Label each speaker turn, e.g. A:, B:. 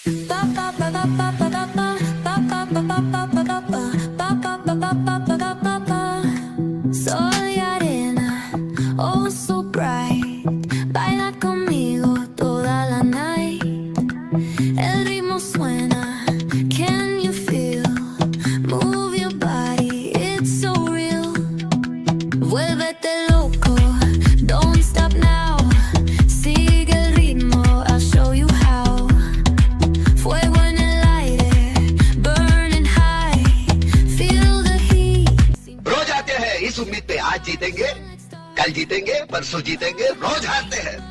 A: Soy arena, oh so bright. Baila conmigo toda la night. El ritmo suena, can you feel? Move your body, it's so real. Vuélvete loco, don't stop now. Sigue el ritmo, I'll show you how. Fuego en el aire, burning high. Feel the heat.
B: रोज आते हैं इस उम्मीद पे आज जीतेंगे, कल जीतेंगे, परसों जीतेंगे, रोज हारते हैं।